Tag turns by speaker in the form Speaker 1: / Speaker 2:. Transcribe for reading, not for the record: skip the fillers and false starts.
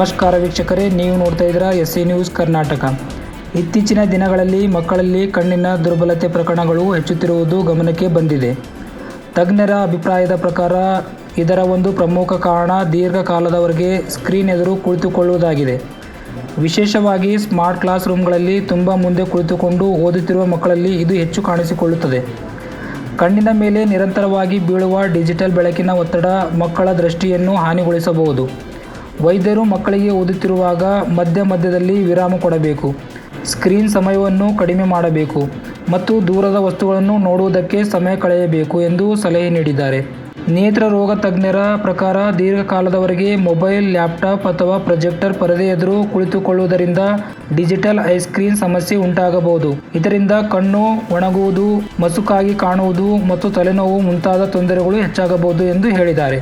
Speaker 1: ನಮಸ್ಕಾರ ವೀಕ್ಷಕರೇ, ನೀವು ನೋಡ್ತಾ ಇದ್ದೀರಾ SC ನ್ಯೂಸ್ ಕರ್ನಾಟಕ. ಇತ್ತೀಚಿನ ದಿನಗಳಲ್ಲಿ ಮಕ್ಕಳಲ್ಲಿ ಕಣ್ಣಿನ ದುರ್ಬಲತೆ ಪ್ರಕರಣಗಳು ಹೆಚ್ಚುತ್ತಿರುವುದು ಗಮನಕ್ಕೆ ಬಂದಿದೆ. ತಜ್ಞರ ಅಭಿಪ್ರಾಯದ ಪ್ರಕಾರ ಇದರ ಒಂದು ಪ್ರಮುಖ ಕಾರಣ ದೀರ್ಘಕಾಲದವರೆಗೆ ಸ್ಕ್ರೀನ್ ಎದುರು ಕುಳಿತುಕೊಳ್ಳುವುದಾಗಿದೆ. ವಿಶೇಷವಾಗಿ ಸ್ಮಾರ್ಟ್ ಕ್ಲಾಸ್ ರೂಮ್ಗಳಲ್ಲಿ ತುಂಬ ಮುಂದೆ ಕುಳಿತುಕೊಂಡು ಓದುತ್ತಿರುವ ಮಕ್ಕಳಲ್ಲಿ ಇದು ಹೆಚ್ಚು ಕಾಣಿಸಿಕೊಳ್ಳುತ್ತದೆ. ಕಣ್ಣಿನ ಮೇಲೆ ನಿರಂತರವಾಗಿ ಬೀಳುವ ಡಿಜಿಟಲ್ ಬೆಳಕಿನ ಒತ್ತಡ ಮಕ್ಕಳ ದೃಷ್ಟಿಯನ್ನು ಹಾನಿಗೊಳಿಸಬಹುದು. ವೈದ್ಯರು ಮಕ್ಕಳಿಗೆ ಓದುತ್ತಿರುವಾಗ ಮಧ್ಯದಲ್ಲಿ ವಿರಾಮ ಕೊಡಬೇಕು, ಸ್ಕ್ರೀನ್ ಸಮಯವನ್ನು ಕಡಿಮೆ ಮಾಡಬೇಕು ಮತ್ತು ದೂರದ ವಸ್ತುಗಳನ್ನು ನೋಡುವುದಕ್ಕೆ ಸಮಯ ಕಳೆಯಬೇಕು ಎಂದು ಸಲಹೆ ನೀಡಿದ್ದಾರೆ. ನೇತ್ರ ರೋಗ ತಜ್ಞರ ಪ್ರಕಾರ ದೀರ್ಘಕಾಲದವರೆಗೆ ಮೊಬೈಲ್, ಲ್ಯಾಪ್ಟಾಪ್ ಅಥವಾ ಪ್ರೊಜೆಕ್ಟರ್ ಪರದೆ ಎದುರು ಕುಳಿತುಕೊಳ್ಳುವುದರಿಂದ ಡಿಜಿಟಲ್ ಐ ಸ್ಕ್ರೀನ್ ಸಮಸ್ಯೆ ಉಂಟಾಗಬಹುದು. ಇದರಿಂದ ಕಣ್ಣು ಒಣಗುವುದು, ಮಸುಕಾಗಿ ಕಾಣುವುದು ಮತ್ತು ತಲೆನೋವು ಮುಂತಾದ ತೊಂದರೆಗಳು ಹೆಚ್ಚಾಗಬಹುದು ಎಂದು ಹೇಳಿದ್ದಾರೆ.